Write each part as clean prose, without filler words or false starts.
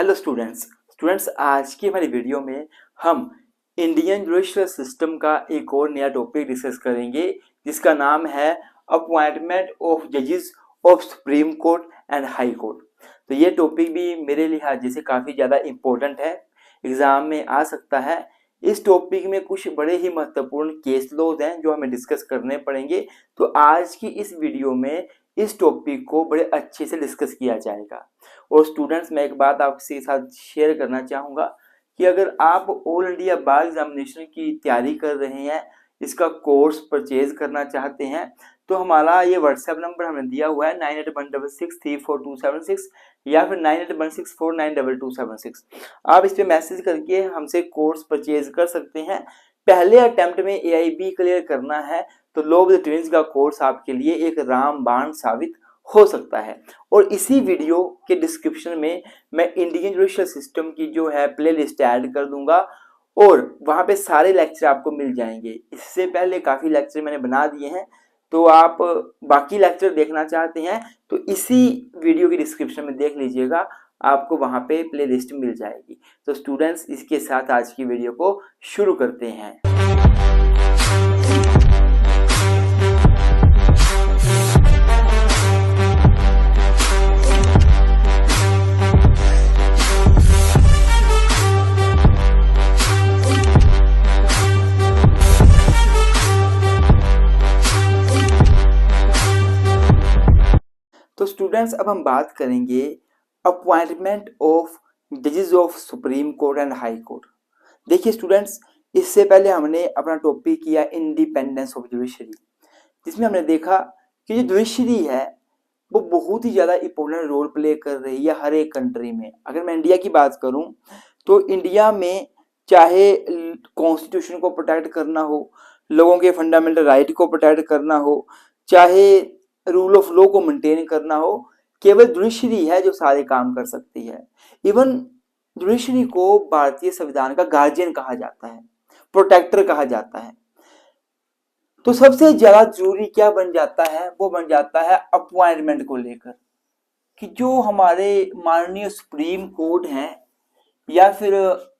Hello students आज की हमारी वीडियो में हम इंडियन जुडिशियल सिस्टम का एक और नया टॉपिक डिस्कस करेंगे जिसका नाम है अपॉइंटमेंट ऑफ जजेस of supreme court and high court. तो ये टॉपिक भी मेरे लिहाज से काफ़ी ज़्यादा इम्पोर्टेंट है, एग्ज़ाम में आ सकता है। इस टॉपिक में कुछ बड़े ही महत्वपूर्ण केस लॉज हैं जो हमें डिस्कस करने पड़ेंगे। तो आज की इस वीडियो में इस टॉपिक को बड़े अच्छे से डिस्कस किया जाएगा। और स्टूडेंट्स, मैं एक बात आपके साथ शेयर करना चाहूँगा कि अगर आप ऑल इंडिया बार एग्जामिनेशन की तैयारी कर रहे हैं, इसका कोर्स परचेज करना चाहते हैं, तो हमारा ये व्हाट्सएप नंबर हमने दिया हुआ है 9816634276 या फिर 9816492276। आप इस पर मैसेज करके हमसे कोर्स परचेज कर सकते हैं। पहले अटेम्प्ट में AIB क्लियर करना है तो लॉ ऑफ द ट्विंस का कोर्स आपके लिए एक रामबाण साबित हो सकता है। और इसी वीडियो के डिस्क्रिप्शन में मैं इंडियन जुडिशियल सिस्टम की जो है प्लेलिस्ट ऐड कर दूंगा और वहां पे सारे लेक्चर आपको मिल जाएंगे। इससे पहले काफ़ी लेक्चर मैंने बना दिए हैं, तो आप बाकी लेक्चर देखना चाहते हैं तो इसी वीडियो के डिस्क्रिप्शन में देख लीजिएगा, आपको वहां पे प्लेलिस्ट मिल जाएगी। तो स्टूडेंट्स, इसके साथ आज की वीडियो को शुरू करते हैं। तो स्टूडेंट्स, अब हम बात करेंगे अपॉइंटमेंट ऑफ जजेस of supreme court and high court. देखिए स्टूडेंट्स, इससे पहले हमने अपना टॉपिक किया इंडिपेंडेंस ऑफ जुडिशरी, जिसमें हमने देखा कि जो जुडिशरी है वो बहुत ही ज़्यादा इंपॉर्टेंट रोल प्ले कर रही है हर एक कंट्री में। अगर मैं इंडिया की बात करूं तो इंडिया में चाहे कॉन्स्टिट्यूशन को प्रोटेक्ट करना हो, लोगों के फंडामेंटल राइट को प्रोटेक्ट करना हो, चाहे रूल ऑफ लॉ को मेंटेन करना हो, केवल जुडिशरी है जो सारे काम कर सकती है। इवन जुडिशरी को भारतीय संविधान का गार्जियन कहा जाता है, प्रोटेक्टर कहा जाता है। तो सबसे ज्यादा जरूरी क्या बन जाता है, वो बन जाता है अपॉइंटमेंट को लेकर कि जो हमारे माननीय सुप्रीम कोर्ट है या फिर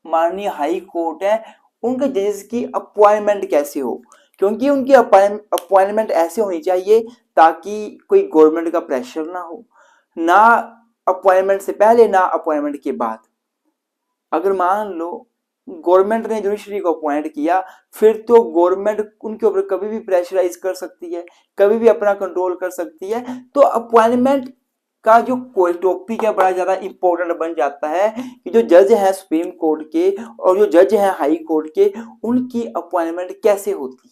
माननीय हाई कोर्ट है, उनके जजेस की अपॉइंटमेंट कैसे हो। क्योंकि उनकी अपॉइंटमेंट ऐसे होनी चाहिए ताकि कोई गवर्नमेंट का प्रेशर ना हो, ना अपॉइंटमेंट से पहले ना अपॉइंटमेंट के बाद। अगर मान लो गवर्नमेंट ने जुडिशरी को अपॉइंट किया, फिर तो गवर्नमेंट उनके ऊपर कभी भी प्रेशराइज कर सकती है, कभी भी अपना कंट्रोल कर सकती है। तो अपॉइंटमेंट का जो कोई टॉपिक है बड़ा ज्यादा इंपॉर्टेंट बन जाता है कि जो जज है सुप्रीम कोर्ट के और जो जज है हाई कोर्ट के, उनकी अपॉइंटमेंट कैसे होती है,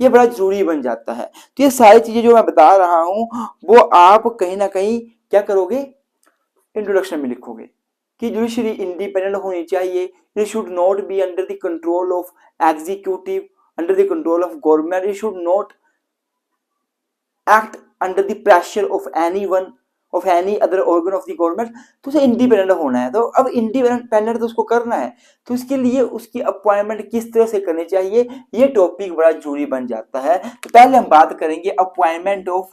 ये बड़ा जरूरी बन जाता है। तो ये सारी चीजें जो मैं बता रहा हूं वो आप कहीं ना कहीं क्या करोगे, इंट्रोडक्शन में लिखोगे कि जुडिशरी इंडिपेंडेंट होनी चाहिए। It should not be under the control of executive, under the control of government. It should not act under the pressure of anyone, of any other organ of the government. तो उसे independent होना है। तो अब independent तो उसको करना है, तो इसके लिए उसकी अपॉइंटमेंट किस तरह से करनी चाहिए, ये टॉपिक बड़ा जरूरी बन जाता है। तो पहले हम बात करेंगे अपॉइंटमेंट ऑफ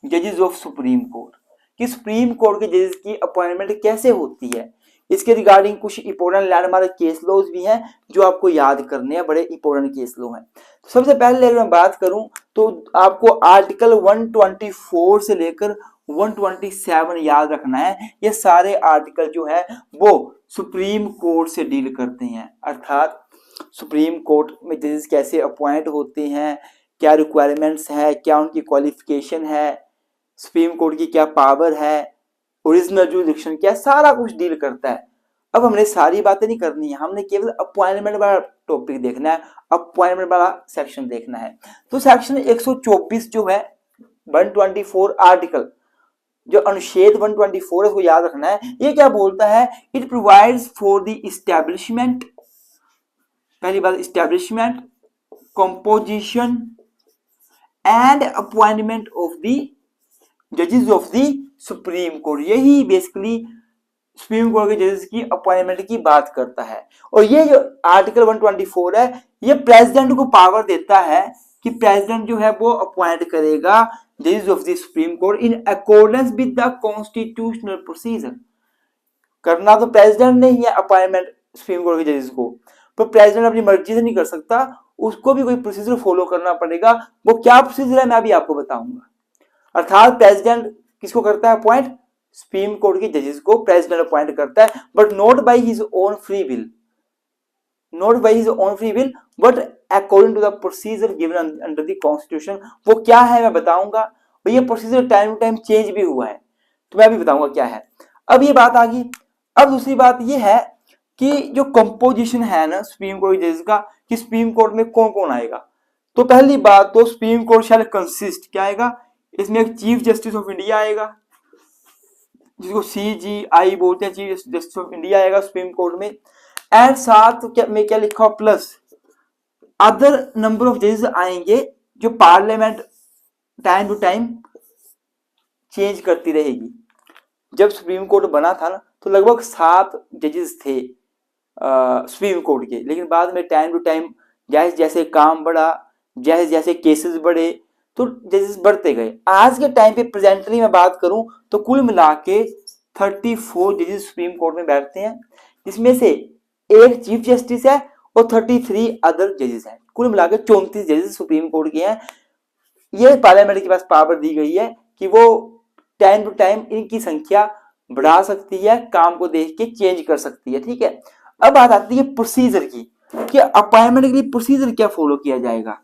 जजेस ऑफ सुप्रीम कोर्ट कि सुप्रीम कोर्ट के जजेस की अपॉइंटमेंट कैसे होती है। इसके रिगार्डिंग कुछ इंपॉर्टेंट लैंडमार्क केस लॉज भी हैं जो आपको याद करने हैं, बड़े इंपॉर्टेंट केस लॉ हैं। तो सबसे पहले अगर मैं बात करूं तो आपको आर्टिकल 124 से लेकर 127 याद रखना है। ये सारे आर्टिकल जो है वो सुप्रीम कोर्ट से डील करते हैं, अर्थात सुप्रीम कोर्ट में जजेस कैसे अपॉइंट होते हैं, क्या रिक्वायरमेंट्स है, क्या उनकी क्वालिफिकेशन है, सुप्रीम कोर्ट की क्या पावर है, ओरिजिनल जुरिडिक्शन क्या, सारा कुछ डील करता है। अब हमने सारी बातें नहीं करनी है, हमने केवल अपॉइंटमेंट वाला टॉपिक देखना है, अपॉइंटमेंट वाला सेक्शन देखना है। तो सेक्शन 124 जो है 124 आर्टिकल, जो अनुच्छेद 124 है उसको याद रखना है। ये क्या बोलता है, it provides for the establishment, पहली बात establishment, composition and appointment of the जजेस ऑफ द सुप्रीम कोर्ट। यही बेसिकली सुप्रीम कोर्ट के जजेस की अपॉइंटमेंट की बात करता है। और ये जो आर्टिकल 124 है ये प्रेसिडेंट को पावर देता है कि प्रेसिडेंट जो है वो अपॉइंट करेगा जजेस of the supreme court in accordance with the constitutional procedure. करना तो प्रेसिडेंट ने ही है अपॉइंटमेंट सुप्रीम कोर्ट के जजेस को, पर प्रेसिडेंट अपनी मर्जी से नहीं कर सकता, उसको भी कोई प्रोसीजर फॉलो करना पड़ेगा। वो क्या प्रोसीजर है मैं अभी आपको बताऊंगा। अर्थात प्रेसिडेंट किसको करता है अपॉइंट, सुप्रीम कोर्ट के जजेस को प्रेसिडेंट अपॉइंट करता है, but not by his own free will, not by his own free will but according to the procedure given under the constitution. वो क्या है मैं बताऊंगा, और ये procedure time to time change भी हुआ है, तो मैं अभी बताऊंगा क्या है। अब ये बात आ गई। अब दूसरी बात ये है कि जो कंपोजिशन है ना सुप्रीम कोर्ट जजेस का, कि सुप्रीम कोर्ट में कौन कौन आएगा। तो पहली बात तो सुप्रीम कोर्ट शैल कंसिस्ट, क्या आएगा इसमें, एक चीफ जस्टिस ऑफ इंडिया आएगा, जिसको CJI बोलते हैं, चीफ जस्टिस ऑफ इंडिया आएगा सुप्रीम कोर्ट में। एंड साथ में क्या लिखा हो, प्लस अदर नंबर ऑफ जजेस आएंगे, जो parliament time to time change करती रहेगी। जब सुप्रीम कोर्ट बना था ना तो लगभग 7 जजेस थे सुप्रीम कोर्ट के, लेकिन बाद में टाइम टू टाइम जैसे जैसे काम बढ़ा, जैसे जैसे केसेस बढ़े, तो जजेस बढ़ते गए। आज के टाइम पे प्रेजेंटली मैं बात करूं तो कुल मिला के 34 जजेस सुप्रीम कोर्ट में बैठते हैं, जिसमें से एक चीफ जस्टिस है और 33 अदर जजेस हैं। कुल मिला के 34 जजेस सुप्रीम कोर्ट के हैं। ये पार्लियामेंट के पास पावर दी गई है कि वो टाइम टू टाइम इनकी संख्या बढ़ा सकती है, काम को देख के चेंज कर सकती है, ठीक है। अब बात आती है प्रोसीजर की, कि अपॉइंटमेंट के लिए प्रोसीजर क्या फॉलो किया जाएगा।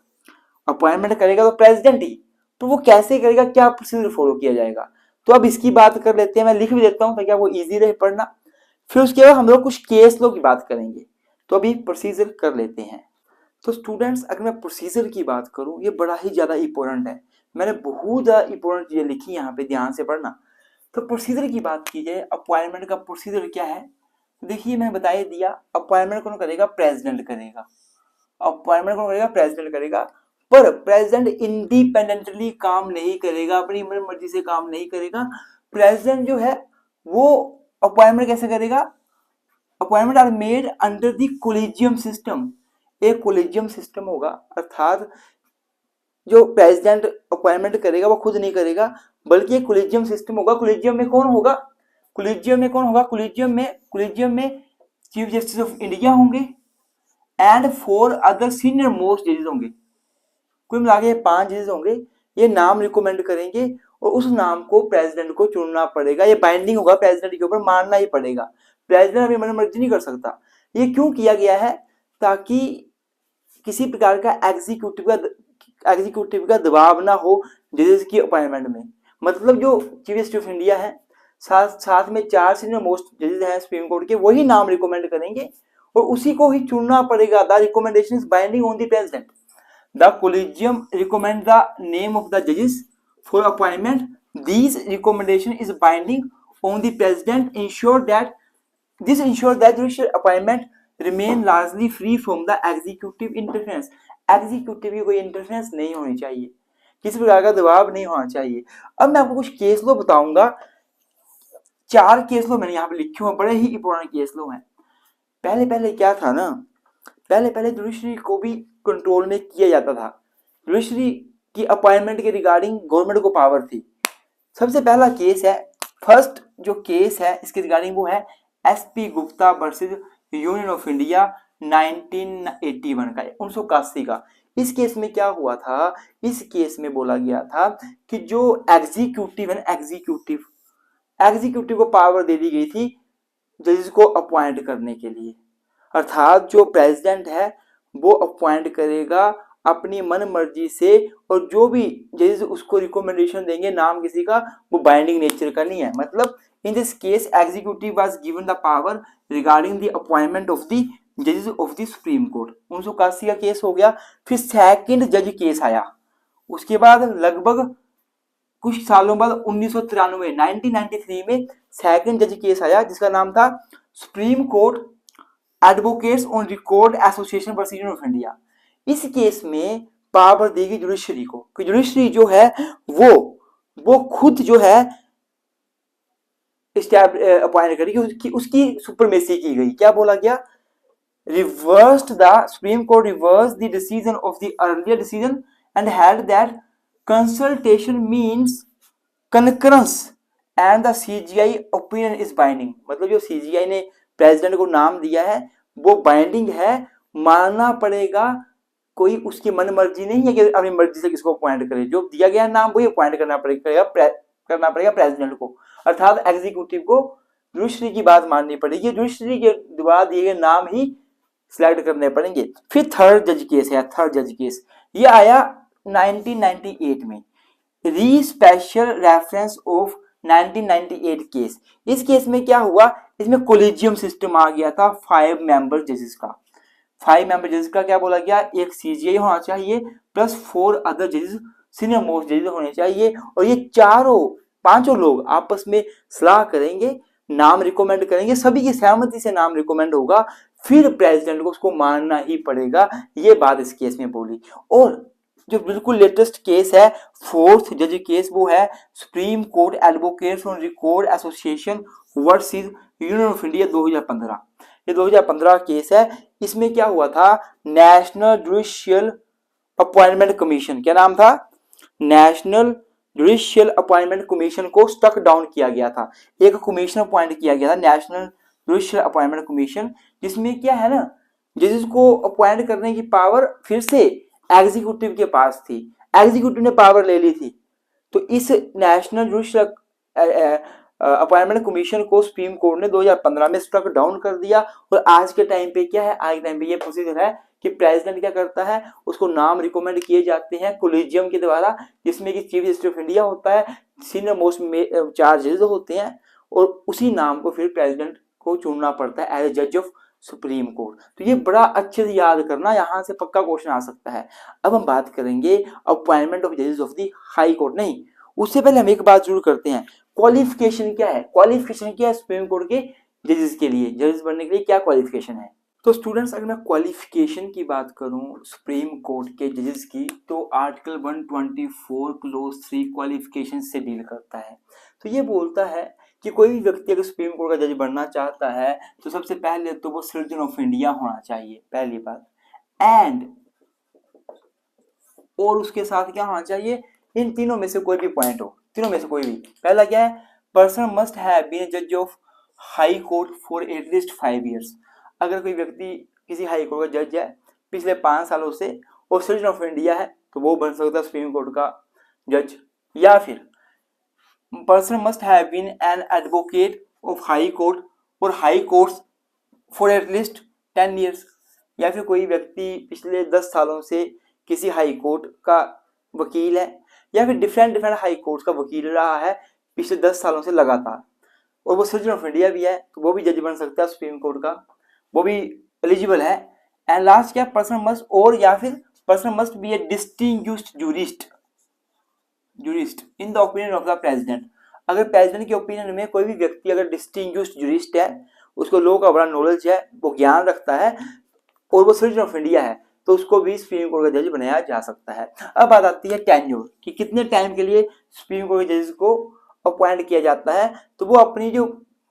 अपॉइंटमेंट करेगा तो प्रेसिडेंट ही, तो वो कैसे करेगा, क्या प्रोसीजर फॉलो किया जाएगा। तो अब इसकी बात कर लेते हैं, मैं लिख भी देता हूं ताकि आपको इजी रहे पढ़ना। फिर उसके बाद हम लोग कुछ केस लो की बात करेंगे। तो अभी प्रोसीजर कर लेते हैं। तो स्टूडेंट्स अगर मैं प्रोसीजर की बात करूं, ये बड़ा ही ज्यादा इंपॉर्टेंट है, मैंने बहुत ज्यादा इंपॉर्टेंट चीजें लिखी यहाँ पे, ध्यान से पढ़ना। तो प्रोसीजर की बात की जाए, अपॉइंटमेंट का प्रोसीजर क्या है, देखिए मैंने बता ही दिया, अपॉइंटमेंट कौन करेगा, प्रेसिडेंट करेगा। अपॉइंटमेंट कौन करेगा, प्रेसिडेंट करेगा। पर प्रेसिडेंट इंडिपेंडेंटली काम नहीं करेगा, अपनी मर्जी से काम नहीं करेगा। प्रेसिडेंट जो है वो अपॉइंटमेंट कैसे करेगा, appointment are made under the collegium system. एक कोलिजियम सिस्टम होगा, अर्थात जो प्रेसिडेंट अपॉइंटमेंट करेगा वो खुद नहीं करेगा, बल्कि एक कोलिजियम सिस्टम होगा। कोलिजियम में कौन होगा, कोलिजियम में कौन होगा, कोलिजियम में चीफ जस्टिस ऑफ इंडिया होंगे एंड 4 अदर सीनियर मोस्ट जजेस होंगे। कुल मिला के 5 जजेस होंगे। ये नाम रिकमेंड करेंगे और उस नाम को प्रेसिडेंट को चुनना पड़ेगा। ये बाइंडिंग होगा प्रेसिडेंट के ऊपर, मानना ही पड़ेगा। प्रेसिडेंट अपनी मर्जी नहीं कर सकता। ये क्यों किया गया है, ताकि किसी प्रकार का एग्जीक्यूटिव का दबाव ना हो जजेस की अपॉइंटमेंट में। मतलब जो चीफ जस्टिस ऑफ इंडिया है, साथ में 4 सीनियर मोस्ट जजेस हैं सुप्रीम कोर्ट के, वही नाम रिकमेंड करेंगे और उसी को ही चुनना पड़ेगा। The recommendation is binding on the president. The collegium recommend the name of the judges for appointment. These recommendation is binding on the president. Ensure that judicial appointment remain largely free from the executive interference. Executive की कोई interference नहीं होनी चाहिए, किसी प्रकार का दबाव नहीं होना चाहिए। अब मैं आपको कुछ केस लो बताऊंगा। 4 केस लो मैंने यहाँ पे लिखे हुए, बड़े ही इंपॉर्टेंट केस लो हैं। पहले क्या था ना, पहले जुडिशरी को भी कंट्रोल में किया जाता था। जुडिशरी की अपॉइंटमेंट के रिगार्डिंग गवर्नमेंट को पावर थी। सबसे पहला केस है, फर्स्ट जो केस है इसके रिगार्डिंग वो है SP Gupta versus union of India 1981 का, 1981 का। इस केस में क्या हुआ था, इस केस में बोला गया था कि जो एग्जीक्यूटिव है, एग्जीक्यूटिव को पावर दे दी गई थी जजेस को अपॉइंट करने के लिए। अर्थात जो प्रेसिडेंट है वो अपॉइंट करेगा अपनी मन मर्जी से, और जो भी जजेस उसको रिकमेंडेशन देंगे नाम किसी का, वो बाइंडिंग नेचर का नहीं है। मतलब in this case executive was given the power regarding the appointment of the जजेस ऑफ द सुप्रीम कोर्ट। 1981 का केस हो गया। फिर सेकंड जज केस आया, उसके बाद लगभग कुछ सालों बाद 1993 में सेकंड जज केस आया, जिसका नाम था supreme court advocates on record association versus union of India. इस केस में पावर देगी जुडिशरी को, कि जुडिशरी जो है वो खुद जो है अपॉइंट करेगी, उसकी सुपरमेसी की गई। क्या बोला गया, reversed the supreme court reverse the decision of the earlier decision and held that consultation means concurrence and the CGI opinion is binding, मतलब जो सीजीआई ने प्रेसिडेंट को नाम दिया है वो बाइंडिंग है, मानना पड़ेगा, कोई उसकी मन मर्जी नहीं है कि अपनी मर्जी से किसको अपॉइंट करे, जो दिया गया नाम वही अपॉइंट करना पड़ेगा प्रेसिडेंट को, अर्थात एग्जीक्यूटिव को जुडिशरी की बात माननी पड़ेगी, जुडिशरी के द्वारा दिए गए नाम ही सिलेक्ट करने पड़ेंगे। फिर थर्ड जज केस है, थर्ड जज केस ये आया 1998 में, री स्पेशल रेफरेंस ऑफ 1998 केस। इस केस में क्या हुआ, इसमें कोलिजियम सिस्टम आ गया था 5 मेंबर जजेस का। 5 मेंबर जजेस का क्या बोला गया, एक सीजीआई होना चाहिए प्लस 4 अदर जजेस, सीनियर मोस्ट जजेस होने चाहिए, और ये पांचों लोग आपस में सलाह करेंगे, नाम रिकमेंड करेंगे, सभी की सहमति से नाम रिकमेंड होगा, फिर प्रेसिडेंट को उसको मानना ही पड़ेगा, ये बात इस केस में बोली। और जो बिल्कुल लेटेस्ट केस है, फोर्थ जज केस, वो है supreme court advocates on record association versus union of India 2015। ये 2015 केस है। इसमें क्या हुआ था, नेशनल जुडिशियल अपॉइंटमेंट कमीशन, क्या नाम था, नेशनल जुडिशियल अपॉइंटमेंट कमीशन को स्टक डाउन किया गया था। एक कमीशन अपॉइंट किया गया था, नेशनल जुडिशियल अपॉइंटमेंट कमीशन, जिसमें क्या है ना, जिसको अपॉइंट करने की पावर फिर से एग्जीक्यूटिव के पास थी, एग्जीक्यूटिव ने पावर ले ली थी। तो इस नेशनल जुडिशियल अपॉइंटमेंट कमीशन को सुप्रीम कोर्ट ने 2015 में स्ट्रक डाउन कर दिया। और आज के टाइम पे क्या है, आज के टाइम पे ये प्रोसीजर है कि प्रेसिडेंट क्या करता है, उसको नाम रिकमेंड किए जाते हैं कोलिजियम के द्वारा, जिसमें कि चीफ जस्टिस ऑफ इंडिया होता है, सीनियर मोस्ट 4 जजेस होते हैं, और उसी नाम को फिर प्रेसिडेंट को चुनना पड़ता है एज ए जज ऑफ सुप्रीम कोर्ट। तो ये बड़ा अच्छे से याद करना, यहाँ से पक्का क्वेश्चन आ सकता है। अब हम बात करेंगे अपॉइंटमेंट ऑफ जजेस ऑफ द हाई कोर्ट। नहीं, उससे पहले हम एक बात जरूर करते हैं, क्वालिफिकेशन क्या है, क्वालिफिकेशन क्या है सुप्रीम कोर्ट के जजेस के लिए, जजेस बनने के लिए क्या क्वालिफिकेशन है। तो स्टूडेंट्स, अगर मैं क्वालिफिकेशन की बात करूं सुप्रीम कोर्ट के जजेस की, तो आर्टिकल 124 क्लोज 3 क्वालिफिकेशन से डील करता है। तो ये बोलता है कि कोई भी व्यक्ति अगर सुप्रीम कोर्ट का जज बनना चाहता है तो सबसे पहले तो वो सिटीजन ऑफ इंडिया होना चाहिए, पहली बात, एंड और उसके साथ क्या होना चाहिए, इन तीनों में से कोई भी पॉइंट हो, तीनों में से कोई भी। पहला क्या है, पर्सन मस्ट हैव बीन जज of high court for at least 5 years. अगर कोई व्यक्ति किसी हाई कोर्ट का जज है पिछले 5 सालों से और सिटीजन ऑफ इंडिया है तो वो बन सकता है सुप्रीम कोर्ट का जज। या फिर person must have been an advocate of high court और high courts for at least 10 years. या फिर कोई व्यक्ति पिछले 10 सालों से किसी हाई कोर्ट का वकील है, या फिर डिफरेंट हाई कोर्ट का वकील रहा है पिछले 10 सालों से लगातार, और वो सिटीजन ऑफ इंडिया भी है, तो वो भी जज बन सकता है सुप्रीम कोर्ट का, वो भी एलिजिबल है। एंड लास्ट क्या, पर्सन मस्ट, और या फिर person must be A distinguished jurist in the opinion of the president. अगर प्रेसिडेंट के ओपिनियन में कोई भी व्यक्ति अगर डिस्टिंग्विश्ड जूरिस्ट है, उसको लॉ का बड़ा नॉलेज है, वो ज्ञान रखता है, और वो सिटीजन ऑफ इंडिया है, तो उसको भी सुप्रीम कोर्ट का जज बनाया जा सकता है। अब बात आती है टेन्योर, कि कितने टाइम के लिए सुप्रीम कोर्ट के जज को अपॉइंट किया जाता है। तो वो अपनी जो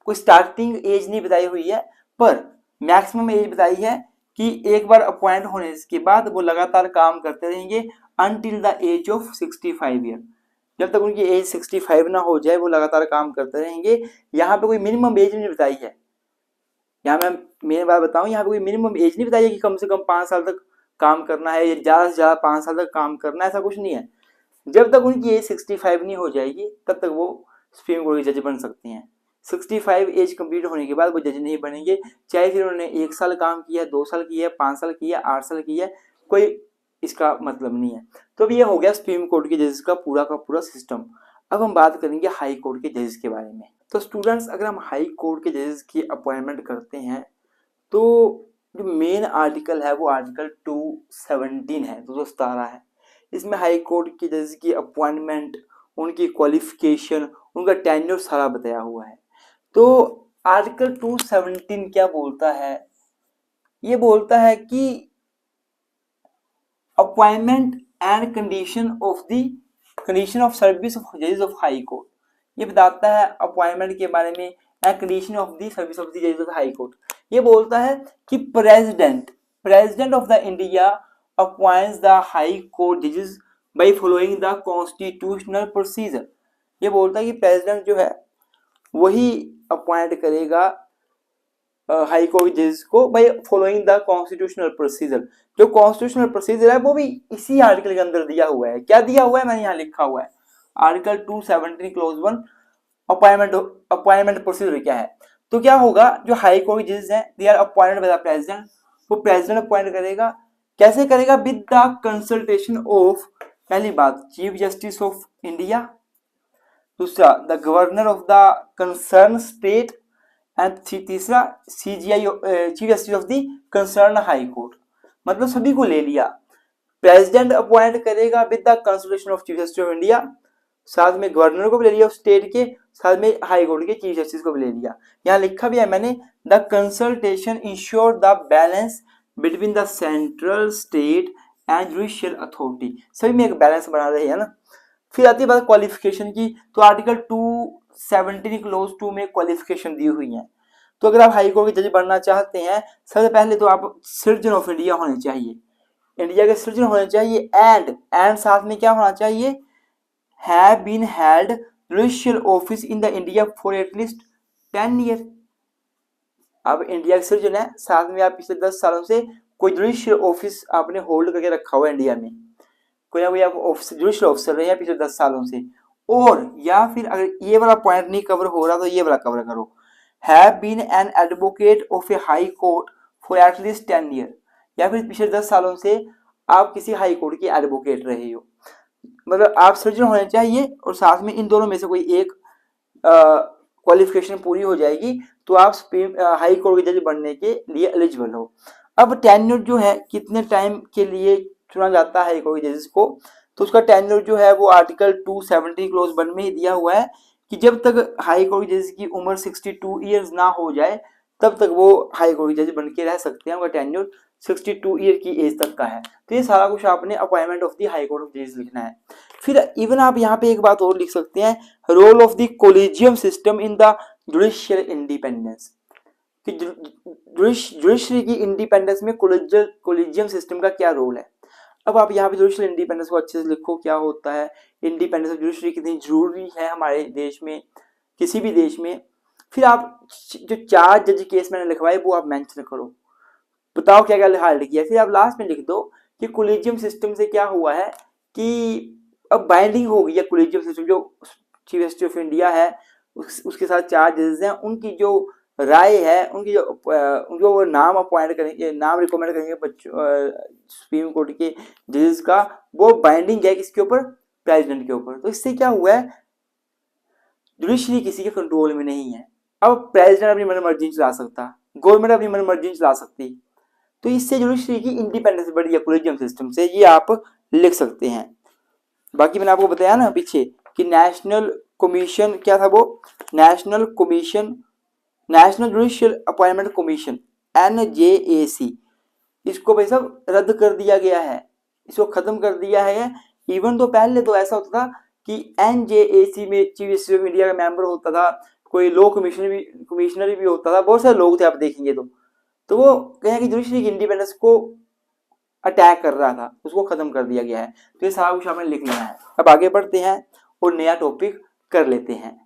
कोई स्टार्टिंग एज नहीं बताई हुई है, पर मैक्सिमम एज बताई है कि एक बार अपॉइंट होने के बाद वो लगातार काम करते रहेंगे until the age of 65 year. जब तक उनकी एज 65 ना हो जाए वो लगातार काम करते रहेंगे। यहाँ पे कोई मिनिमम एज नहीं बताई है, यहाँ मैं मेन बात बताऊं, यहाँ पे कोई मिनिमम एज नहीं बताई है कि कम से कम 5 साल तक काम करना है या ज्यादा से ज्यादा 5 साल तक काम करना है, ऐसा कुछ नहीं है। जब तक उनकी एज 65 नहीं हो जाएगी तब तक वो सुप्रीम कोर्ट के जज बन सकती हैं। 65 एज कंप्लीट होने के बाद वो जज नहीं बनेंगे, चाहे फिर उन्होंने 1 साल काम किया, 2 साल किया, 5 साल किया, 8 साल किया, कोई इसका मतलब नहीं है। तो ये हो गया सुप्रीम कोर्ट के जजेस का पूरा सिस्टम। अब हम बात करेंगे हाई कोर्ट के जजेस के बारे में। तो स्टूडेंट्स, अगर हम हाई कोर्ट के जजेस की अपॉइंटमेंट करते हैं तो जो मेन आर्टिकल है वो आर्टिकल 217 है, 217 है। इसमें हाई कोर्ट के जजेस की अपॉइंटमेंट, उनकी क्वालिफिकेशन, उनका टेन्योर सारा बताया हुआ है। तो आर्टिकल 217 क्या बोलता है, ये बोलता है कि appointment and condition of service of जजेस ऑफ हाई कोर्ट। ये बताता है अपॉइंटमेंट के बारे में and condition of the service of the जजेस ऑफ हाई कोर्ट। ये बोलता है कि president of the India appoints the high court जजेस by following the constitutional procedure. ये बोलता है कि प्रेसिडेंट जो है वही अपॉइंट करेगा हाई कोर्ट जजेस को bye following the constitutional procedure. जो कॉन्स्टिट्यूशनल प्रोसीजर है वो भी इसी आर्टिकल के अंदर दिया हुआ है। क्या दिया हुआ है, मैंने यहाँ लिखा हुआ है आर्टिकल 217 क्लोज 1 अपॉइंटमेंट प्रोसीजर क्या है। तो क्या होगा, जो हाई कोर्ट जजेस हैं they are appointed by the president, वो प्रेसिडेंट अपॉइंट करेगा। कैसे करेगा, विद द कंसल्टेशन ऑफ, पहली बात चीफ जस्टिस ऑफ इंडिया, दूसरा the governor of the concern state and तीसरा CGI chief justice of the concern high court. मतलब सभी को ले लिया। प्रेसिडेंट अपॉइंट करेगा with the consultation of chief justice of India, साथ में गवर्नर को भी ले लिया स्टेट के, साथ में हाई कोर्ट के चीफ जस्टिस को भी ले लिया। यहाँ लिखा भी है मैंने, the consultation ensure the balance between the central state and judicial authority. सभी में एक बैलेंस बना रहे हैं ना। फिर आती है बात क्वालिफिकेशन की, तो आर्टिकल 217 क्लोज 2 में क्वालिफिकेशन दी हुई है। तो अगर आप हाई कोर्ट के जज बनना चाहते हैं, सबसे पहले तो आप सिटीजन ऑफ इंडिया होने चाहिए, इंडिया के सिटीजन होने चाहिए, एंड साथ में क्या होना चाहिए, have been held judicial office in the India for at least 10 year. अब इंडिया के सिटीजन है, साथ में आप पिछले 10 सालों से कोई जुडिशियल ऑफिस आपने होल्ड करके रखा हुआ है इंडिया में, कोई ना कोई आप जुडिशियल ऑफिसर रहे हैं पिछले 10 सालों से। और या फिर अगर ये वाला पॉइंट नहीं कवर हो रहा तो ये वाला कवर करो, have been an advocate of a high court for at least 10 year, या फिर पिछले 10 सालों से आप किसी हाई कोर्ट के एडवोकेट रहे हो। मतलब आप सर्जन होने चाहिए और साथ में इन दोनों में से कोई एक क्वालिफिकेशन पूरी हो जाएगी तो आप हाई कोर्ट के जज बनने के लिए एलिजिबल हो। अब टेन्योर जो है कितने टाइम के लिए चुना जाता है हाई कोर्ट जजेस को, तो उसका टेन्योर जो है वो आर्टिकल 270 क्लोज 1 में ही दिया हुआ है कि जब तक हाई कोर्ट जजेस की उम्र 62 ईयर्स ना हो जाए तब तक वो हाई कोर्ट जज बन के रह सकते हैं। उनका टेन्योर 62 ईयर की एज तक का है। तो ये सारा कुछ आपने appointment of the high court of जजेस लिखना है। फिर इवन आप यहाँ पे एक बात और लिख सकते हैं, role of the collegium system in the judicial independence, कि जुडिशरी की इंडिपेंडेंस में कोलिजियम सिस्टम का क्या रोल है। अब आप यहाँ पे जुडिशियल इंडिपेंडेंस को अच्छे से लिखो, क्या होता है इंडिपेंडेंस ऑफ जुडिशरी, कितनी जरूरी है हमारे देश में, किसी भी देश में। फिर आप जो 4 जज केस मैंने लिखवाए वो आप मेंशन करो, बताओ क्या क्या हाल किया। फिर आप लास्ट में लिख दो कि कोलिजियम सिस्टम से क्या हुआ है कि अब बाइंडिंग हो गई है कोलिजियम सिस्टम, जो चीफ जस्टिस ऑफ इंडिया है उसके साथ 4 जजेस हैं, उनकी जो राय है, उनकी जो उनको नाम अपॉइंट करेंगे, नाम रिकमेंड करेंगे सुप्रीम कोर्ट के जजेस का, वो बाइंडिंग है किसके ऊपर, प्रेसिडेंट के ऊपर। तो इससे क्या हुआ है, जुडिशरी किसी के कंट्रोल में नहीं है। अब प्रेसिडेंट अपनी मनमर्जी चला सकता, गवर्नमेंट अपनी मनमर्जी चला सकती, तो इससे जुडिशरी की इंडिपेंडेंस बढ़ी है कोलिजियम सिस्टम से, ये आप लिख सकते हैं। बाकी मैंने आपको बताया ना पीछे कि नेशनल कमीशन क्या था, वो national commission, national judicial appointment commission NJAC, इसको भाई साहब रद्द कर दिया गया है, इसको खत्म कर दिया है। इवन तो पहले तो ऐसा होता था कि NJAC में चीफ जस्टिस ऑफ इंडिया का मेंबर होता था, कोई लॉ कमिश्नर भी होता था, बहुत सारे लोग थे आप देखेंगे तो वो कहें कि जुडिशरी की इंडिपेंडेंस को अटैक कर रहा था, उसको खत्म कर दिया गया है। तो ये सारा कुछ आपने लिख लेना है। अब आगे बढ़ते हैं और नया टॉपिक कर लेते हैं।